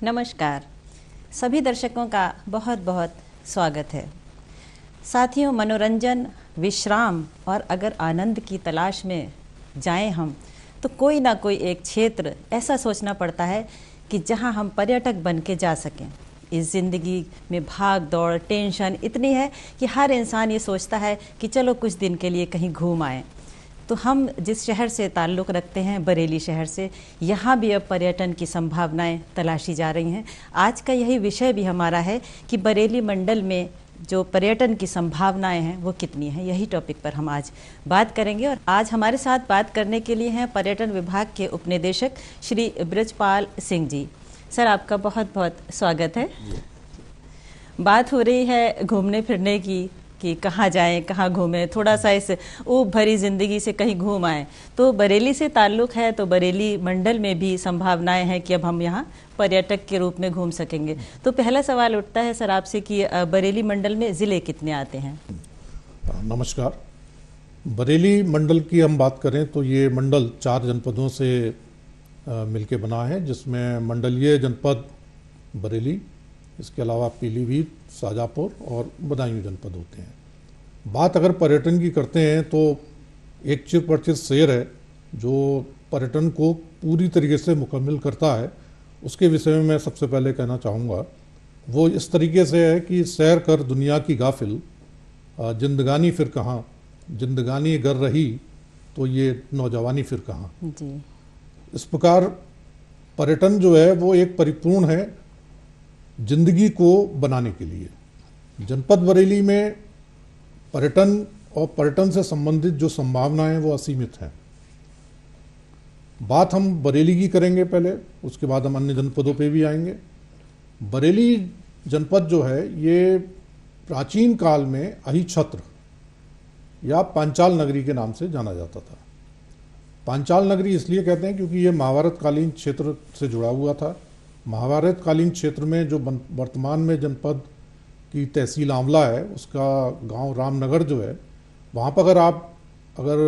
नमस्कार। सभी दर्शकों का बहुत बहुत स्वागत है। साथियों, मनोरंजन, विश्राम और अगर आनंद की तलाश में जाएं हम, तो कोई ना कोई एक क्षेत्र ऐसा सोचना पड़ता है कि जहां हम पर्यटक बन के जा सकें। इस ज़िंदगी में भाग दौड़, टेंशन इतनी है कि हर इंसान ये सोचता है कि चलो कुछ दिन के लिए कहीं घूम आएँ। तो हम जिस शहर से ताल्लुक़ रखते हैं, बरेली शहर से, यहाँ भी अब पर्यटन की संभावनाएं तलाशी जा रही हैं। आज का यही विषय भी हमारा है कि बरेली मंडल में जो पर्यटन की संभावनाएं हैं वो कितनी हैं। यही टॉपिक पर हम आज बात करेंगे। और आज हमारे साथ बात करने के लिए हैं पर्यटन विभाग के उपनिदेशक श्री ब्रजपाल सिंह जी। सर, आपका बहुत बहुत स्वागत है। बात हो रही है घूमने फिरने की कि कहाँ जाएं, कहाँ घूमें, थोड़ा सा इस ऊब भरी ज़िंदगी से कहीं घूम आएँ। तो बरेली से ताल्लुक़ है, तो बरेली मंडल में भी संभावनाएं हैं कि अब हम यहाँ पर्यटक के रूप में घूम सकेंगे। तो पहला सवाल उठता है सर आपसे कि बरेली मंडल में ज़िले कितने आते हैं? नमस्कार। बरेली मंडल की हम बात करें तो ये मंडल 4 जनपदों से मिलके बना है, जिसमें मंडलीय जनपद बरेली, इसके अलावा पीलीभीत, शाजापुर और बदायूं जनपद होते हैं। बात अगर पर्यटन की करते हैं तो एक चिर परिचित शहर है जो पर्यटन को पूरी तरीके से मुकम्मल करता है। उसके विषय में मैं सबसे पहले कहना चाहूँगा, वो इस तरीके से है कि सैर कर दुनिया की गाफिल, जिंदगानी फिर कहाँ, जिंदगानी गर रही तो ये नौजवानी फिर कहाँ जी। इस प्रकार पर्यटन जो है वो एक परिपूर्ण है जिंदगी को बनाने के लिए। जनपद बरेली में पर्यटन और पर्यटन से संबंधित जो संभावनाएं वो असीमित हैं। बात हम बरेली की करेंगे पहले, उसके बाद हम अन्य जनपदों पे भी आएंगे। बरेली जनपद जो है ये प्राचीन काल में अहिछत्र या पांचाल नगरी के नाम से जाना जाता था। पांचाल नगरी इसलिए कहते हैं क्योंकि ये महाभारत कालीन क्षेत्र से जुड़ा हुआ था। महाभारत कालीन क्षेत्र में जो वर्तमान में जनपद की तहसील आंवला है, उसका गांव रामनगर जो है, वहाँ पर अगर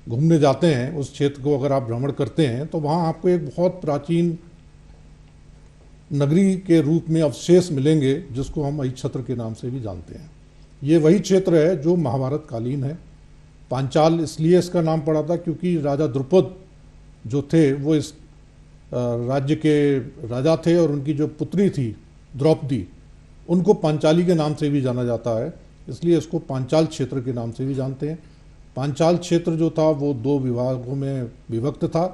घूमने जाते हैं, उस क्षेत्र को अगर आप भ्रमण करते हैं तो वहाँ आपको एक बहुत प्राचीन नगरी के रूप में अवशेष मिलेंगे, जिसको हम अहिछत्र के नाम से भी जानते हैं। ये वही क्षेत्र है जो महाभारत कालीन है। पांचाल इसलिए इसका नाम पड़ा था क्योंकि राजा द्रुपद जो थे वो इस राज्य के राजा थे और उनकी जो पुत्री थी द्रौपदी, उनको पांचाली के नाम से भी जाना जाता है, इसलिए इसको पांचाल क्षेत्र के नाम से भी जानते हैं। पांचाल क्षेत्र जो था वो 2 विभागों में विभक्त था।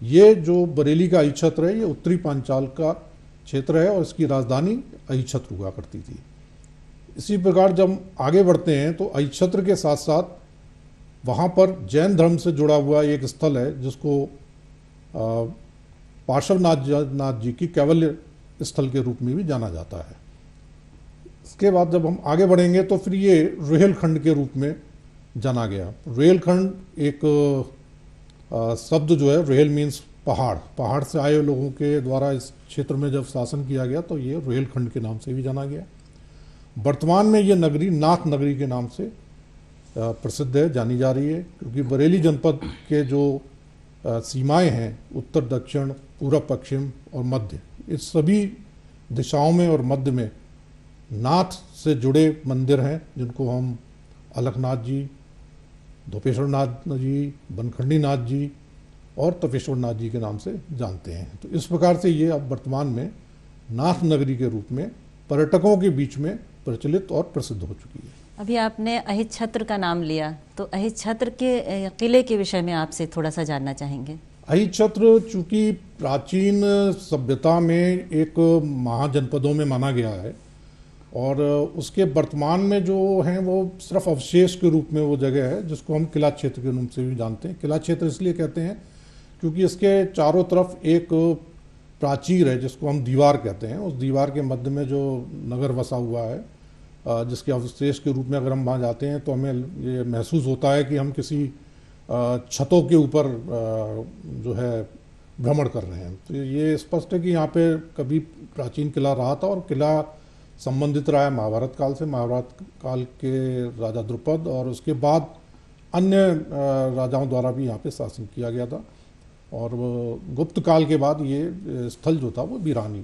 ये जो बरेली का अहिछत्र है ये उत्तरी पांचाल का क्षेत्र है और इसकी राजधानी अहिछत्र हुआ करती थी। इसी प्रकार जब आगे बढ़ते हैं तो अहिछत्र के साथ साथ वहाँ पर जैन धर्म से जुड़ा हुआ एक स्थल है जिसको पार्श्वनाथ जी की कैवल्य स्थल के रूप में भी जाना जाता है। इसके बाद जब हम आगे बढ़ेंगे तो फिर ये रोहेलखंड के रूप में जाना गया। रोहेलखंड एक शब्द जो है, रोहेल मीन्स पहाड़, पहाड़ से आए लोगों के द्वारा इस क्षेत्र में जब शासन किया गया तो ये रोहेलखंड के नाम से भी जाना गया। वर्तमान में ये नगरी नाथ नगरी के नाम से प्रसिद्ध है, जानी जा रही है, क्योंकि बरेली जनपद के जो सीमाएं हैं, उत्तर, दक्षिण, पूर्व, पश्चिम और मध्य, इस सभी दिशाओं में और मध्य में नाथ से जुड़े मंदिर हैं, जिनको हम अलखनाथ जी, धोपेश्वर नाथ जी, बनखंडी नाथ जी और तपेश्वर नाथ जी के नाम से जानते हैं। तो इस प्रकार से ये अब वर्तमान में नाथ नगरी के रूप में पर्यटकों के बीच में प्रचलित और प्रसिद्ध हो चुकी है। अभी आपने अहिछत्र का नाम लिया, तो अहिछत्र के किले के विषय में आपसे थोड़ा सा जानना चाहेंगे। अहिछत्र चूंकि प्राचीन सभ्यता में एक महाजनपदों में माना गया है और उसके वर्तमान में जो हैं वो सिर्फ अवशेष के रूप में वो जगह है, जिसको हम किला क्षेत्र के रूप से भी जानते हैं। किला क्षेत्र इसलिए कहते हैं क्योंकि इसके चारों तरफ एक प्राचीर है जिसको हम दीवार कहते हैं। उस दीवार के मध्य में जो नगर बसा हुआ है, जिसके अवशेष के रूप में अगर हम वहाँ जाते हैं तो हमें ये महसूस होता है कि हम किसी छतों के ऊपर जो है भ्रमण कर रहे हैं। तो ये स्पष्ट है कि यहाँ पे कभी प्राचीन किला रहा था और किला संबंधित रहा है महाभारत काल से। महाभारत काल के राजा द्रुपद और उसके बाद अन्य राजाओं द्वारा भी यहाँ पे शासन किया गया था। और गुप्त काल के बाद ये स्थल जो था वो वीरानी।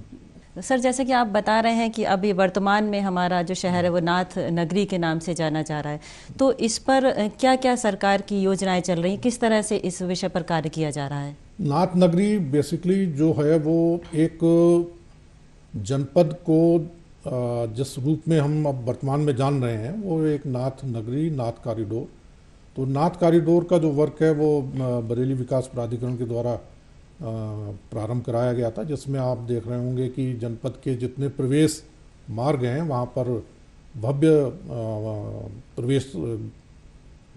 सर, जैसे कि आप बता रहे हैं कि अभी वर्तमान में हमारा जो शहर है वो नाथ नगरी के नाम से जाना जा रहा है, तो इस पर क्या क्या सरकार की योजनाएं चल रही हैं, किस तरह से इस विषय पर कार्य किया जा रहा है? नाथ नगरी बेसिकली जो है वो एक जनपद को जिस रूप में हम अब वर्तमान में जान रहे हैं वो एक नाथ नगरी, नाथ कॉरिडोर। तो नाथ कॉरिडोर का जो वर्क है वो बरेली विकास प्राधिकरण के द्वारा प्रारंभ कराया गया था, जिसमें आप देख रहे होंगे कि जनपद के जितने प्रवेश मार्ग हैं वहाँ पर भव्य प्रवेश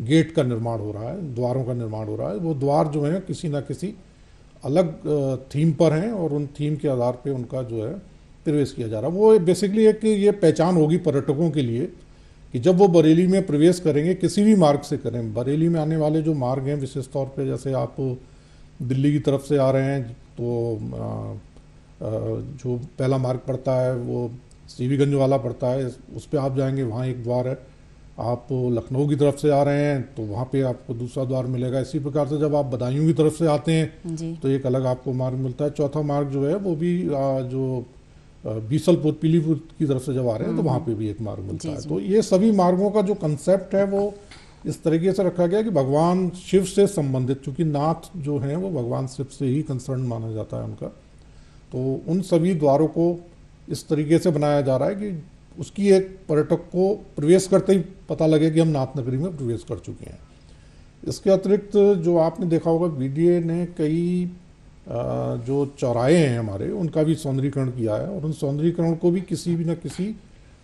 गेट का निर्माण हो रहा है, द्वारों का निर्माण हो रहा है। वो द्वार जो हैं किसी न किसी अलग थीम पर हैं और उन थीम के आधार पे उनका जो है प्रवेश किया जा रहा है। वो बेसिकली एक ये पहचान होगी पर्यटकों के लिए कि जब वो बरेली में प्रवेश करेंगे, किसी भी मार्ग से करें, बरेली में आने वाले जो मार्ग हैं विशेष तौर पे जैसे आप दिल्ली की तरफ से आ रहे हैं तो जो पहला मार्ग पड़ता है वो सीवीगंज वाला पड़ता है, उस पर आप जाएंगे, वहाँ एक द्वार है। आप लखनऊ की तरफ से आ रहे हैं तो वहाँ पे आपको दूसरा द्वार मिलेगा। इसी प्रकार से जब आप बदायूं की तरफ से आते हैं तो एक अलग आपको मार्ग मिलता है। चौथा मार्ग जो है वो भी जो बीसलपुर पीलीपुर की तरफ से जब आ रहे हैं तो वहाँ पे भी एक मार्ग मिलता है। तो ये सभी मार्गों का जो कंसेप्ट है वो इस तरीके से रखा गया कि भगवान शिव से संबंधित, चूंकि नाथ जो हैं वो भगवान शिव से ही कंसर्न माना जाता है उनका, तो उन सभी द्वारों को इस तरीके से बनाया जा रहा है कि उसकी एक पर्यटक को प्रवेश करते ही पता लगे कि हम नाथ नगरी में प्रवेश कर चुके हैं। इसके अतिरिक्त जो आपने देखा होगा बीडीए ने कई जो चौराहे हैं हमारे उनका भी सौंदर्यीकरण किया है और उन सौंदर्यीकरण को भी किसी भी न किसी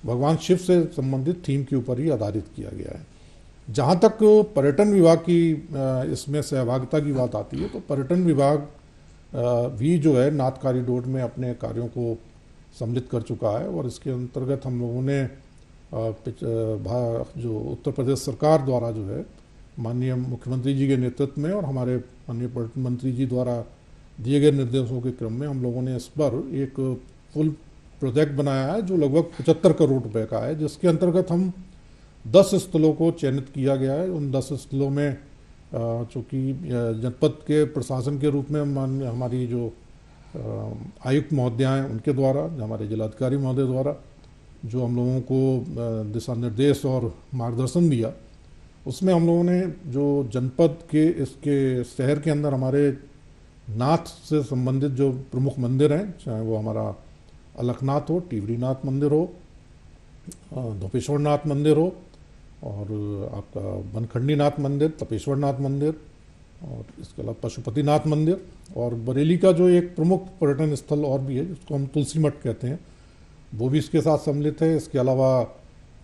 भगवान शिव से संबंधित थीम के ऊपर ही आधारित किया गया है। जहाँ तक पर्यटन विभाग की इसमें सहभागिता की बात आती है तो पर्यटन विभाग भी जो है नाथ कॉरिडोर में अपने कार्यों को सम्मिलित कर चुका है और इसके अंतर्गत हम लोगों ने जो उत्तर प्रदेश सरकार द्वारा जो है माननीय मुख्यमंत्री जी के नेतृत्व में और हमारे माननीय पर्यटन मंत्री जी द्वारा दिए गए निर्देशों के क्रम में हम लोगों ने इस पर एक फुल प्रोजेक्ट बनाया है जो लगभग 75 करोड़ रुपए का है, जिसके अंतर्गत हम 10 स्थलों को चयनित किया गया है। उन 10 स्थलों में चूँकि जनपद के प्रशासन के रूप में हमारी जो आयुक्त महोदया हैं उनके द्वारा, हमारे जिलाधिकारी महोदय द्वारा जो हम लोगों को दिशा निर्देश और मार्गदर्शन दिया, उसमें हम लोगों ने जो जनपद के इसके शहर के अंदर हमारे नाथ से संबंधित जो प्रमुख मंदिर हैं, चाहे वो हमारा अलखनाथ हो, टिवरीनाथ मंदिर हो, धोपेश्वर नाथ मंदिर हो और आपका बनखंडी नाथ मंदिर, तपेश्वर नाथ मंदिर और इसके अलावा पशुपतिनाथ मंदिर और बरेली का जो एक प्रमुख पर्यटन स्थल और भी है जिसको हम तुलसी मठ कहते हैं, वो भी इसके साथ सम्मिलित है। इसके अलावा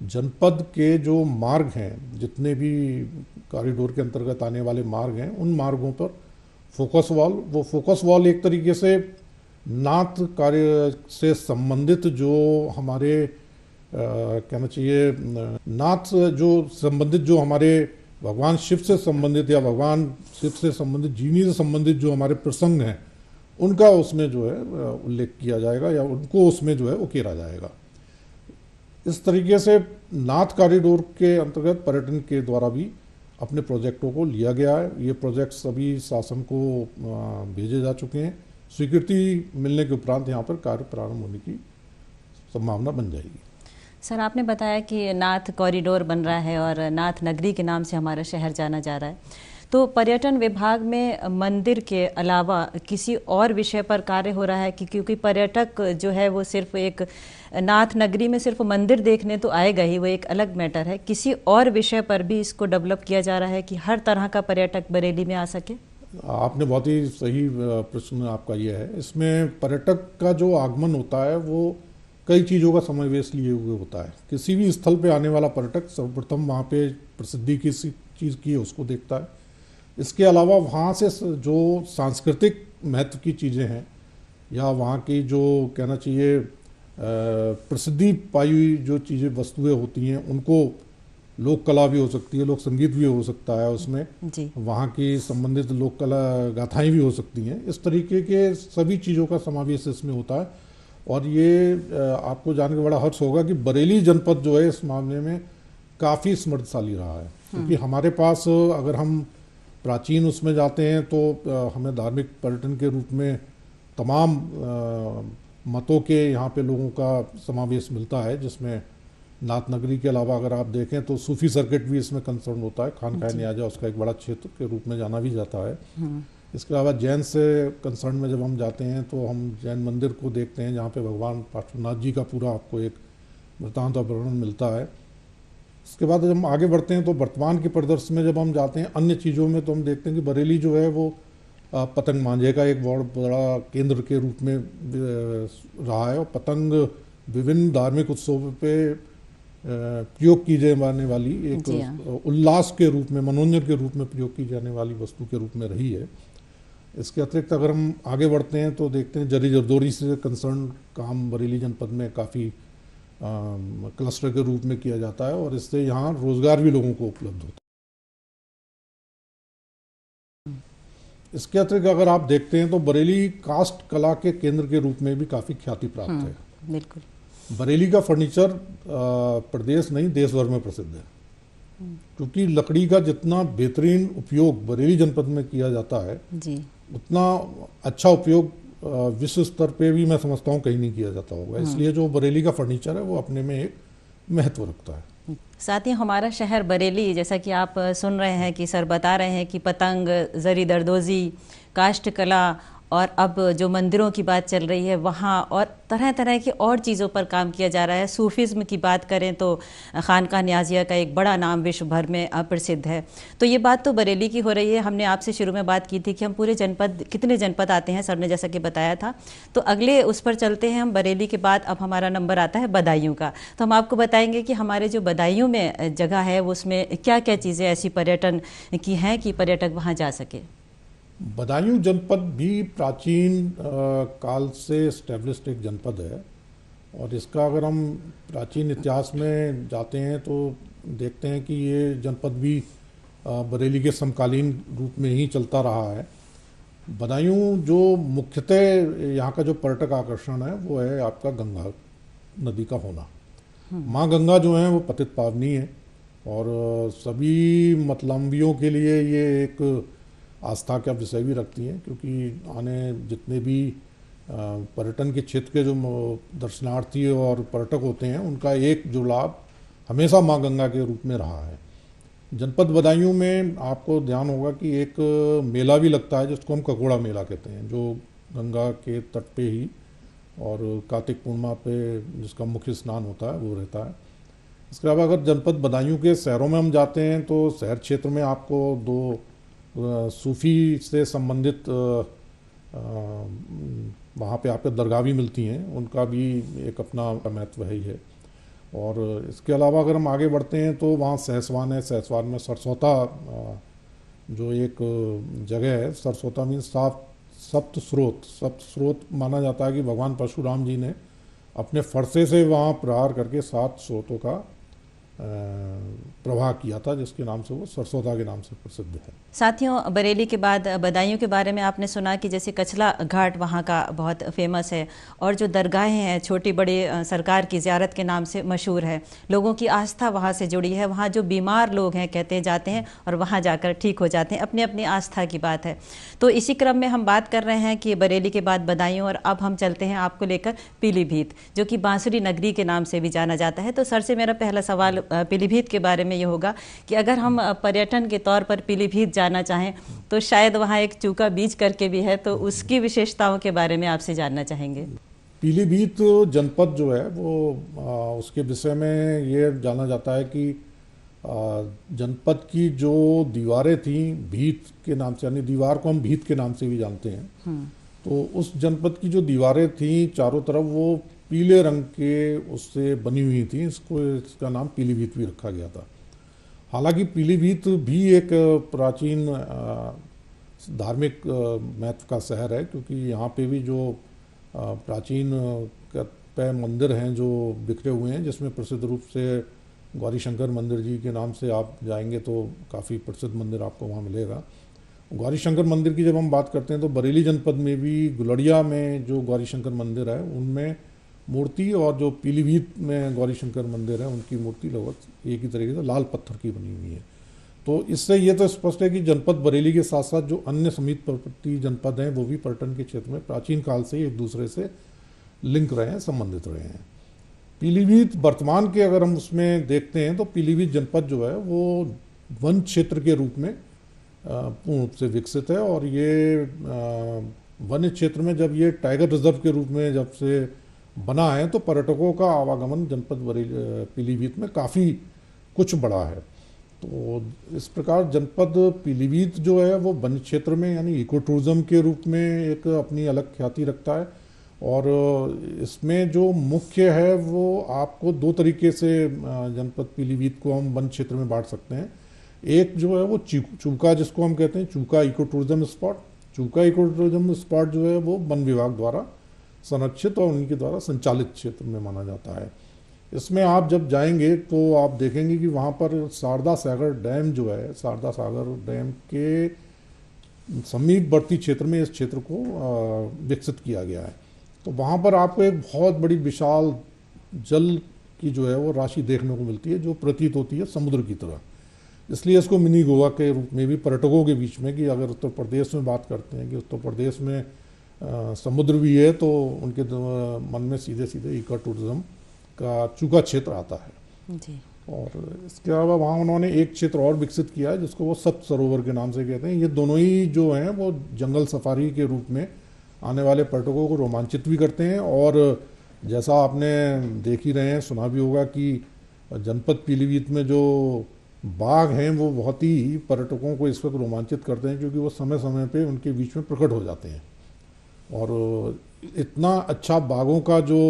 जनपद के जो मार्ग हैं, जितने भी कॉरिडोर के अंतर्गत आने वाले मार्ग हैं, उन मार्गों पर फोकस वॉल एक तरीके से नाथ कार्य से संबंधित जो हमारे कहना चाहिए नाथ जो संबंधित जो हमारे भगवान शिव से संबंधित या भगवान शिव से संबंधित जीवनी से संबंधित जो हमारे प्रसंग हैं उनका उसमें जो है उल्लेख किया जाएगा या उनको उसमें जो है उकेरा जाएगा। इस तरीके से नाथ कॉरिडोर के अंतर्गत पर्यटन के द्वारा भी अपने प्रोजेक्टों को लिया गया है। ये प्रोजेक्ट सभी शासन को भेजे जा चुके हैं। स्वीकृति मिलने के उपरांत यहाँ पर कार्य प्रारंभ होने की संभावना बन जाएगी। सर, आपने बताया कि नाथ कॉरिडोर बन रहा है और नाथ नगरी के नाम से हमारा शहर जाना जा रहा है, तो पर्यटन विभाग में मंदिर के अलावा किसी और विषय पर कार्य हो रहा है कि क्योंकि पर्यटक जो है वो सिर्फ एक नाथ नगरी में सिर्फ मंदिर देखने तो आएगा ही, वो एक अलग मैटर है, किसी और विषय पर भी इसको डेवलप किया जा रहा है कि हर तरह का पर्यटक बरेली में आ सके? आपने बहुत ही सही प्रश्न आपका ये है। इसमें पर्यटक का जो आगमन होता है वो कई चीज़ों का समावेश लिए हुए होता है। किसी भी स्थल पे आने वाला पर्यटक सर्वप्रथम वहाँ पे प्रसिद्धि किसी चीज़ की है उसको देखता है। इसके अलावा वहाँ से जो सांस्कृतिक महत्व की चीज़ें हैं या वहाँ की जो कहना चाहिए प्रसिद्धि पाई हुई जो चीज़ें वस्तुएं होती हैं, उनको लोक कला भी हो सकती है, लोक संगीत भी हो सकता है, उसमें वहाँ की संबंधित लोक कला गाथाएँ भी हो सकती हैं। इस तरीके के सभी चीज़ों का समावेश इसमें होता है। और ये आपको जान के बड़ा हर्ष होगा कि बरेली जनपद जो है इस मामले में काफ़ी समृद्धशाली रहा है, क्योंकि हमारे पास अगर हम प्राचीन उसमें जाते हैं तो हमें धार्मिक पर्यटन के रूप में तमाम मतों के यहाँ पे लोगों का समावेश मिलता है, जिसमें नाथ नगरी के अलावा अगर आप देखें तो सूफी सर्किट भी इसमें कंसर्न होता है। खानकाह न्याजा उसका एक बड़ा क्षेत्र के रूप में जाना भी जाता है। इसके अलावा जैन से कंसर्न में जब हम जाते हैं तो हम जैन मंदिर को देखते हैं, जहाँ पे भगवान पार्श्वनाथ जी का पूरा आपको एक वृत्तांत और वर्णन मिलता है। इसके बाद जब हम आगे बढ़ते हैं तो वर्तमान के परिदृश्य में जब हम जाते हैं अन्य चीज़ों में, तो हम देखते हैं कि बरेली जो है वो पतंग मांझे का एक बहुत बड़ा केंद्र के रूप में रहा है, और पतंग विभिन्न धार्मिक उत्सवों पे प्रयोग की जाने वाली एक उल्लास के रूप में, मनोरंजन के रूप में प्रयोग की जाने वाली वस्तु के रूप में रही है। इसके अतिरिक्त अगर हम आगे बढ़ते हैं तो देखते हैं जरी जरदोरी से कंसर्न काम बरेली जनपद में काफ़ी क्लस्टर के रूप में किया जाता है, और इससे यहाँ रोजगार भी लोगों को उपलब्ध होता है। इसके अतिरिक्त अगर आप देखते हैं तो बरेली कास्ट कला के केंद्र के रूप में भी काफ़ी ख्याति प्राप्त है। बिल्कुल। बरेली का फर्नीचर प्रदेश नहीं देश भर में प्रसिद्ध है, क्योंकि लकड़ी का जितना बेहतरीन उपयोग बरेली जनपद में किया जाता है जी, उतना अच्छा उपयोग विश्व स्तर पे भी मैं समझता हूँ कहीं नहीं किया जाता होगा। इसलिए जो बरेली का फर्नीचर है वो अपने में एक महत्व रखता है। साथ ही हमारा शहर बरेली, जैसा कि आप सुन रहे हैं कि सर बता रहे हैं कि पतंग, जरी दरदोजी, काष्ठ कला, और अब जो मंदिरों की बात चल रही है वहाँ, और तरह तरह की और चीज़ों पर काम किया जा रहा है। सूफीज़्म की बात करें तो खानकाह न्याजिया का एक बड़ा नाम विश्व भर में प्रसिद्ध है। तो ये बात तो बरेली की हो रही है। हमने आपसे शुरू में बात की थी कि हम पूरे जनपद, कितने जनपद आते हैं, सर ने जैसा कि बताया था। तो अगले उस पर चलते हैं हम। बरेली के बाद अब हमारा नंबर आता है बदायूं का। तो हम आपको बताएंगे कि हमारे जो बदायूं में जगह है उसमें क्या क्या चीज़ें ऐसी पर्यटन की हैं कि पर्यटक वहाँ जा सके। बदायूं जनपद भी प्राचीन काल से एस्टेब्लिश्ड एक जनपद है, और इसका अगर हम प्राचीन इतिहास में जाते हैं तो देखते हैं कि ये जनपद भी बरेली के समकालीन रूप में ही चलता रहा है। बदायूं जो मुख्यतः यहाँ का जो पर्यटक आकर्षण है वो है आपका गंगा नदी का होना। माँ गंगा जो है वो पतित पावनी है, और सभी मतलम्बियों के लिए ये एक आस्था का विषय भी रखती हैं, क्योंकि आने जितने भी पर्यटन के क्षेत्र के जो दर्शनार्थी और पर्यटक होते हैं उनका एक जो लाभ हमेशा माँ गंगा के रूप में रहा है। जनपद बदायूं में आपको ध्यान होगा कि एक मेला भी लगता है जिसको हम ककोड़ा मेला कहते हैं, जो गंगा के तट पे ही और कार्तिक पूर्णिमा पे जिसका मुख्य स्नान होता है वो रहता है। इसके अलावा अगर जनपद बदायूं के शहरों में हम जाते हैं तो शहर क्षेत्र में आपको दो सूफी से संबंधित वहाँ पे आपको दरगाह भी मिलती हैं, उनका भी एक अपना महत्व है ही है। और इसके अलावा अगर हम आगे बढ़ते हैं तो वहाँ सहसवान है। सहसवान में सरसोता जो एक जगह है, सरसोता मीन सप्त स्रोत माना जाता है कि भगवान परशुराम जी ने अपने फरसे से वहाँ प्रहार करके 7 स्रोतों का प्रवाह किया था, जिसके नाम से वो सरसोता के नाम से प्रसिद्ध है। साथियों, बरेली के बाद बदायूं के बारे में आपने सुना कि जैसे कचला घाट वहाँ का बहुत फेमस है, और जो दरगाहें हैं छोटी बड़ी सरकार की ज़ियारत के नाम से मशहूर है। लोगों की आस्था वहाँ से जुड़ी है। वहाँ जो बीमार लोग हैं कहते हैं जाते हैं और वहाँ जाकर ठीक हो जाते हैं। अपनी अपनी आस्था की बात है। तो इसी क्रम में हम बात कर रहे हैं कि बरेली के बाद बदायूं, और अब हम चलते हैं आपको लेकर पीलीभीत, जो कि बांसुरी नगरी के नाम से भी जाना जाता है। तो सर से मेरा पहला सवाल पीलीभीत के बारे में ये होगा कि अगर हम पर्यटन के तौर पर पीलीभीत जाना चाहें तो शायद वहाँ एक चूका बीच करके भी है, तो उसकी विशेषताओं के बारे में आपसे जानना चाहेंगे। पीलीभीत जनपद जो है वो उसके विषय में ये जाना जाता है कि जनपद की जो दीवारें थी भीत के नाम से, यानी दीवार को हम भीत के नाम से भी जानते हैं, तो उस जनपद की जो दीवारें थी चारों तरफ वो पीले रंग के उससे बनी हुई थी। इसका नाम पीलीभीत भी रखा गया था। हालांकि पीलीभीत भी एक प्राचीन धार्मिक महत्व का शहर है, क्योंकि यहाँ पे भी जो प्राचीन कतिपय मंदिर हैं जो बिखरे हुए हैं, जिसमें प्रसिद्ध रूप से गौरी शंकर मंदिर जी के नाम से आप जाएंगे तो काफ़ी प्रसिद्ध मंदिर आपको वहाँ मिलेगा। गौरी शंकर मंदिर की जब हम बात करते हैं तो बरेली जनपद में भी गुलड़िया में जो गौरी शंकर मंदिर है उनमें मूर्ति, और जो पीलीभीत में गौरी शंकर मंदिर है उनकी मूर्ति लगभग एक ही तरीके से लाल पत्थर की बनी हुई है। तो इससे ये तो स्पष्ट है कि जनपद बरेली के साथ साथ जो अन्य समीपवर्ती जनपद हैं वो भी पर्यटन के क्षेत्र में प्राचीन काल से ही एक दूसरे से लिंक रहे हैं, संबंधित रहे हैं। पीलीभीत वर्तमान के अगर हम उसमें देखते हैं तो पीलीभीत जनपद जो है वो वन क्षेत्र के रूप में पूर्ण रूप से विकसित है, और ये वन क्षेत्र में जब ये टाइगर रिजर्व के रूप में जब से बना है तो पर्यटकों का आवागमन जनपद बरेली पीलीभीत में काफ़ी कुछ बढ़ा है। तो इस प्रकार जनपद पीलीभीत जो है वो वन क्षेत्र में यानी इको टूरिज्म के रूप में एक अपनी अलग ख्याति रखता है, और इसमें जो मुख्य है वो आपको दो तरीके से जनपद पीलीभीत को हम वन क्षेत्र में बांट सकते हैं। एक जो है वो चूका जिसको हम कहते हैं, चूका इको टूरिज्म स्पॉट। चूका इको टूरिज्म स्पॉट जो है वो वन विभाग द्वारा संरक्षित और उनके द्वारा संचालित क्षेत्र में माना जाता है। इसमें आप जब जाएंगे तो आप देखेंगे कि वहाँ पर शारदा सागर डैम जो है, शारदा सागर डैम के समीपवर्ती क्षेत्र में इस क्षेत्र को विकसित किया गया है। तो वहाँ पर आपको एक बहुत बड़ी विशाल जल की जो है वो राशि देखने को मिलती है, जो प्रतीत होती है समुद्र की तरह। इसलिए इसको मिनी गोवा के रूप में भी पर्यटकों के बीच में, कि अगर उत्तर प्रदेश में बात करते हैं कि उत्तर प्रदेश में समुद्र भी है, तो उनके मन में सीधे सीधे इको टूरिज्म का चूका क्षेत्र आता है जी। और इसके अलावा वहाँ उन्होंने एक क्षेत्र और विकसित किया है जिसको वो सप्त सरोवर के नाम से कहते हैं। ये दोनों ही जो हैं वो जंगल सफारी के रूप में आने वाले पर्यटकों को रोमांचित भी करते हैं, और जैसा आपने देख ही रहे हैं, सुना भी होगा कि जनपद पीलीभीत में जो बाघ हैं वो बहुत ही पर्यटकों को इस वक्त रोमांचित करते हैं, क्योंकि वो समय समय पे उनके बीच में प्रकट हो जाते हैं। और इतना अच्छा बाघों का जो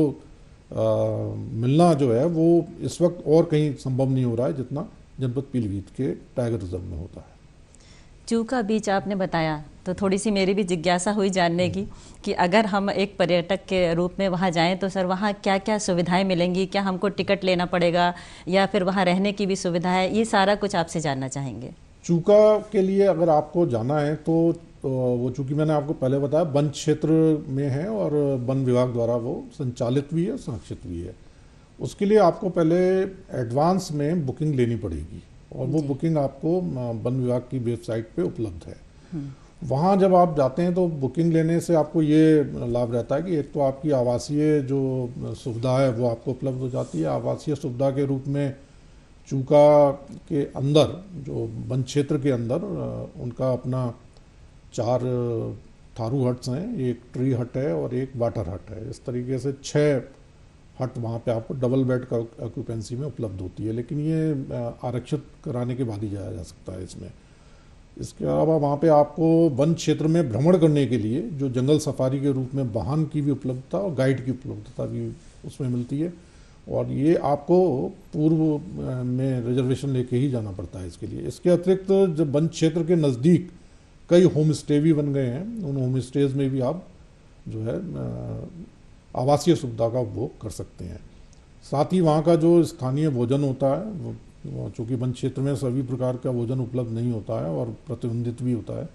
मिलना जो है वो इस वक्त और कहीं संभव नहीं हो रहा है जितना जनपद पीलीभीत के टाइगर रिजर्व में होता है। चूका बीच आपने बताया तो थोड़ी सी मेरी भी जिज्ञासा हुई जानने की कि अगर हम एक पर्यटक के रूप में वहाँ जाएं तो सर वहाँ क्या क्या सुविधाएं मिलेंगी, क्या हमको टिकट लेना पड़ेगा या फिर वहाँ रहने की भी सुविधा है, ये सारा कुछ आपसे जानना चाहेंगे। चूका के लिए अगर आपको जाना है तो वो चूँकि मैंने आपको पहले बताया वन क्षेत्र में है और वन विभाग द्वारा वो संचालित भी है, संरक्षित भी है। उसके लिए आपको पहले एडवांस में बुकिंग लेनी पड़ेगी, और वो बुकिंग आपको वन विभाग की वेबसाइट पे उपलब्ध है। वहाँ जब आप जाते हैं तो बुकिंग लेने से आपको ये लाभ रहता है कि एक तो आपकी आवासीय जो सुविधा है वो आपको उपलब्ध हो जाती है। आवासीय सुविधा के रूप में चूका के अंदर जो वन क्षेत्र के अंदर उनका अपना 4 थारू हट्स हैं, एक ट्री हट है और एक वाटर हट है। इस तरीके से 6 हट वहाँ पे आपको डबल बेड का ऑक्यूपेंसी में उपलब्ध होती है, लेकिन ये आरक्षित कराने के बाद ही जाया जा सकता है इसमें। इसके अलावा वहाँ पे आपको वन क्षेत्र में भ्रमण करने के लिए जो जंगल सफारी के रूप में वाहन की भी उपलब्धता और गाइड की उपलब्धता भी उसमें मिलती है, और ये आपको पूर्व में रिजर्वेशन लेके ही जाना पड़ता है इसके लिए। इसके अतिरिक्त जब वन क्षेत्र के नज़दीक कई होम स्टे भी बन गए हैं, उन होम स्टेज में भी आप जो है आवासीय सुविधा का उपभोग कर सकते हैं। साथ ही वहाँ का जो स्थानीय भोजन होता है वो चूँकि वन क्षेत्र में सभी प्रकार का भोजन उपलब्ध नहीं होता है और प्रतिबंधित भी होता है,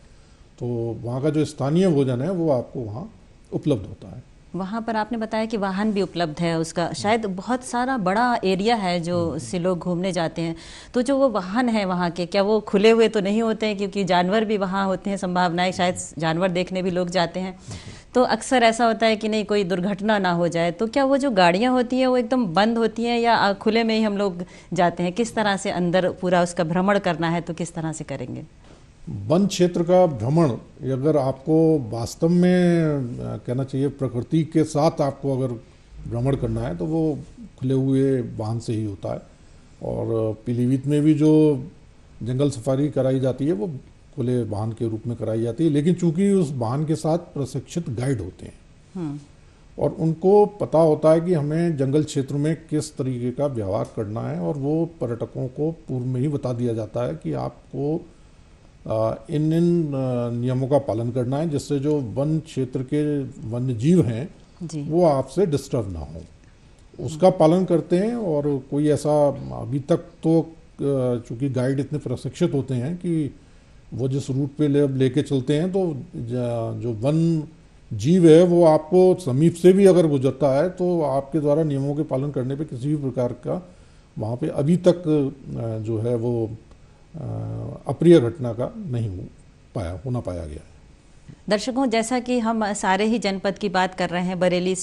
तो वहाँ का जो स्थानीय भोजन है वो आपको वहाँ उपलब्ध होता है। वहाँ पर आपने बताया कि वाहन भी उपलब्ध है, उसका शायद बहुत सारा बड़ा एरिया है जो से लोग घूमने जाते हैं, तो जो वो वाहन है वहाँ के क्या वो खुले हुए तो नहीं होते हैं, क्योंकि जानवर भी वहाँ होते हैं, संभावनाएं शायद जानवर देखने भी लोग जाते हैं, तो अक्सर ऐसा होता है कि नहीं कोई दुर्घटना ना हो जाए, तो क्या वो जो गाड़ियाँ होती हैं वो एकदम बंद होती हैं या खुले में ही हम लोग जाते हैं? किस तरह से अंदर पूरा उसका भ्रमण करना है तो किस तरह से करेंगे? वन क्षेत्र का भ्रमण अगर आपको वास्तव में कहना चाहिए प्रकृति के साथ आपको अगर भ्रमण करना है तो वो खुले हुए वाहन से ही होता है, और पीलीभीत में भी जो जंगल सफारी कराई जाती है वो खुले वाहन के रूप में कराई जाती है, लेकिन चूंकि उस वाहन के साथ प्रशिक्षित गाइड होते हैं और उनको पता होता है कि हमें जंगल क्षेत्र में किस तरीके का व्यवहार करना है, और वो पर्यटकों को पूर्व में ही बता दिया जाता है कि आपको इन नियमों का पालन करना है, जिससे जो वन क्षेत्र के वन्य जीव हैं वो आपसे डिस्टर्ब ना हो, उसका पालन करते हैं। और कोई ऐसा अभी तक तो चूँकि गाइड इतने प्रशिक्षित होते हैं कि वो जिस रूट पे लेके चलते हैं तो जो वन जीव है वो आपको समीप से भी अगर गुजरता है तो आपके द्वारा नियमों के पालन करने पे किसी भी प्रकार का वहाँ पे अभी तक जो है वो अप्रिय घटना का नहीं होना पाया गया है। दर्शकों, जैसा कि हम सारे ही जनपद की बात कर रहे हैं, बरेली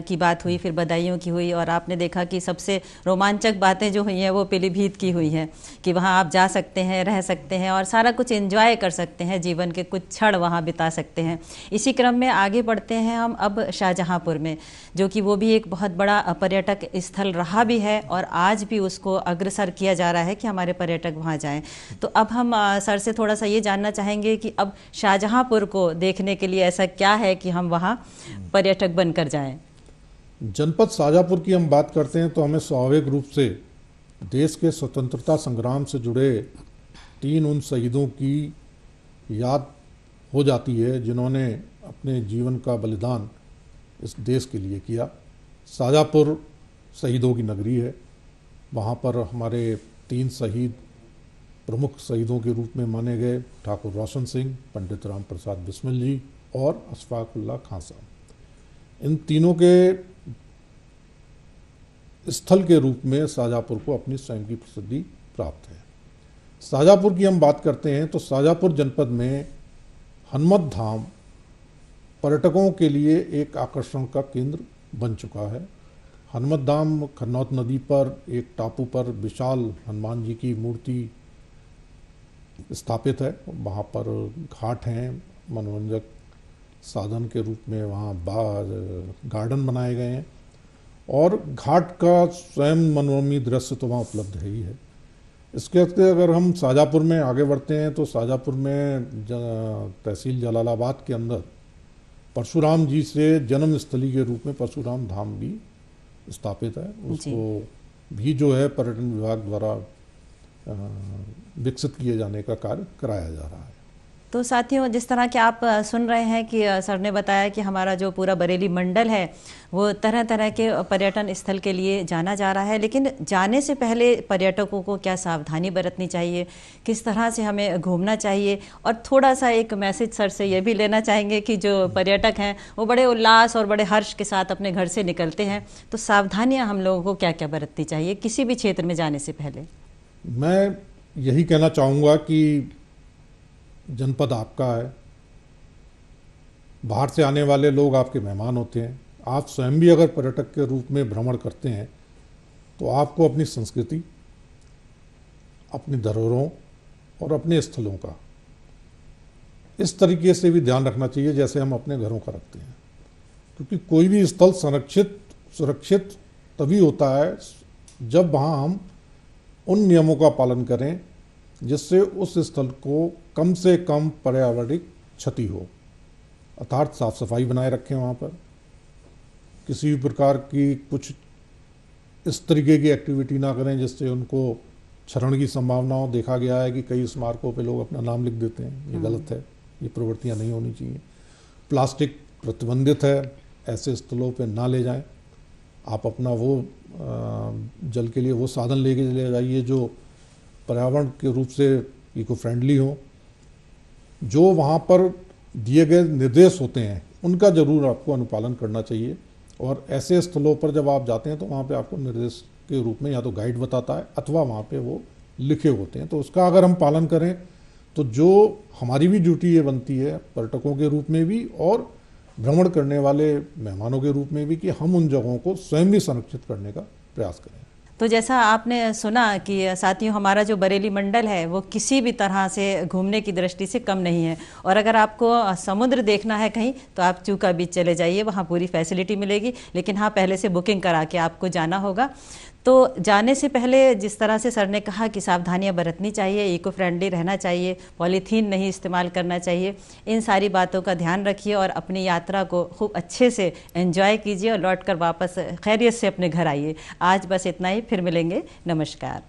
की बात हुई, फिर बदायूं की हुई, और आपने देखा कि सबसे रोमांचक बातें जो हुई हैं वो पीलीभीत की हुई हैं कि वहाँ आप जा सकते हैं, रह सकते हैं और सारा कुछ एंजॉय कर सकते हैं, जीवन के कुछ क्षण वहाँ बिता सकते हैं। इसी क्रम में आगे बढ़ते हैं हम अब शाहजहाँपुर में, जो कि वो भी एक बहुत बड़ा पर्यटक स्थल रहा भी है और आज भी उसको अग्रसर किया जा रहा है कि हमारे पर्यटक वहाँ जाएँ। तो अब हम सर से थोड़ा सा ये जानना चाहेंगे कि अब शाहजहाँपुर को देखने के लिए ऐसा क्या है कि हम वहाँ पर्यटक बनकर जाएं। जनपद शाहजहाँपुर की हम बात करते हैं तो हमें स्वाभाविक रूप से देश के स्वतंत्रता संग्राम से जुड़े 3 उन शहीदों की याद हो जाती है जिन्होंने अपने जीवन का बलिदान इस देश के लिए किया। शाहजहाँपुर शहीदों की नगरी है। वहाँ पर हमारे 3 शहीद प्रमुख शहीदों के रूप में माने गए ठाकुर रोशन सिंह, पंडित राम प्रसाद बिस्मिल जी और अशफाकुल्लाह खां साहब। इन तीनों के स्थल के रूप में शाहजहाँपुर को अपनी स्वयं की प्रसिद्धि प्राप्त है। शाहजहाँपुर की हम बात करते हैं तो शाहजहाँपुर जनपद में हनुमत धाम पर्यटकों के लिए एक आकर्षण का केंद्र बन चुका है। हनुमत धाम खन्नौत नदी पर एक टापू पर विशाल हनुमान जी की मूर्ति स्थापित है। वहाँ पर घाट हैं, मनोरंजक साधन के रूप में वहाँ गार्डन बनाए गए हैं और घाट का स्वयं मनोरमी दृश्य तो वहाँ उपलब्ध है ही है। इसके अगर हम शाहजहाँपुर में आगे बढ़ते हैं तो शाहजहाँपुर में तहसील जलालाबाद के अंदर परशुराम जी से जन्मस्थली के रूप में परशुराम धाम भी स्थापित है। उसको भी जो है पर्यटन विभाग द्वारा विकसित किए जाने का कार्य कराया जा रहा है। तो साथियों, जिस तरह के आप सुन रहे हैं कि सर ने बताया कि हमारा जो पूरा बरेली मंडल है वो तरह तरह के पर्यटन स्थल के लिए जाना जा रहा है, लेकिन जाने से पहले पर्यटकों को क्या सावधानी बरतनी चाहिए, किस तरह से हमें घूमना चाहिए, और थोड़ा सा एक मैसेज सर से ये भी लेना चाहेंगे कि जो पर्यटक हैं वो बड़े उल्लास और बड़े हर्ष के साथ अपने घर से निकलते हैं, तो सावधानियाँ हम लोगों को क्या क्या बरतनी चाहिए किसी भी क्षेत्र में जाने से पहले। मैं यही कहना चाहूँगा कि जनपद आपका है, बाहर से आने वाले लोग आपके मेहमान होते हैं। आप स्वयं भी अगर पर्यटक के रूप में भ्रमण करते हैं तो आपको अपनी संस्कृति, अपनी धरोहरों और अपने स्थलों का इस तरीके से भी ध्यान रखना चाहिए जैसे हम अपने घरों का रखते हैं, क्योंकि कोई भी स्थल सुरक्षित तभी होता है जब वहाँ हम उन नियमों का पालन करें जिससे उस स्थल को कम से कम पर्यावरणिक क्षति हो, अर्थात साफ सफाई बनाए रखें। वहाँ पर किसी भी प्रकार की कुछ इस तरीके की एक्टिविटी ना करें जिससे उनको क्षरण की संभावना हो। देखा गया है कि कई स्मारकों पे लोग अपना नाम लिख देते हैं, ये गलत है, ये प्रवृत्तियाँ नहीं होनी चाहिए। प्लास्टिक प्रतिबंधित है, ऐसे स्थलों पे ना ले जाएं। आप अपना वो जल के लिए वो साधन लेके ले जाइए जो पर्यावरण के रूप से इको फ्रेंडली हो। जो वहाँ पर दिए गए निर्देश होते हैं उनका ज़रूर आपको अनुपालन करना चाहिए, और ऐसे स्थलों पर जब आप जाते हैं तो वहाँ पे आपको निर्देश के रूप में या तो गाइड बताता है अथवा वहाँ पे वो लिखे होते हैं, तो उसका अगर हम पालन करें तो जो हमारी भी ड्यूटी ये बनती है पर्यटकों के रूप में भी और भ्रमण करने वाले मेहमानों के रूप में भी कि हम उन जगहों को स्वयं भी संरक्षित करने का प्रयास करें। तो जैसा आपने सुना कि साथियों, हमारा जो बरेली मंडल है वो किसी भी तरह से घूमने की दृष्टि से कम नहीं है, और अगर आपको समुद्र देखना है कहीं तो आप चूका बीच चले जाइए, वहाँ पूरी फैसिलिटी मिलेगी। लेकिन हाँ, पहले से बुकिंग करा के आपको जाना होगा। तो जाने से पहले जिस तरह से सर ने कहा कि सावधानियां बरतनी चाहिए, इको फ्रेंडली रहना चाहिए, पॉलीथीन नहीं इस्तेमाल करना चाहिए, इन सारी बातों का ध्यान रखिए और अपनी यात्रा को खूब अच्छे से एंजॉय कीजिए और लौटकर वापस खैरियत से अपने घर आइए। आज बस इतना ही, फिर मिलेंगे। नमस्कार।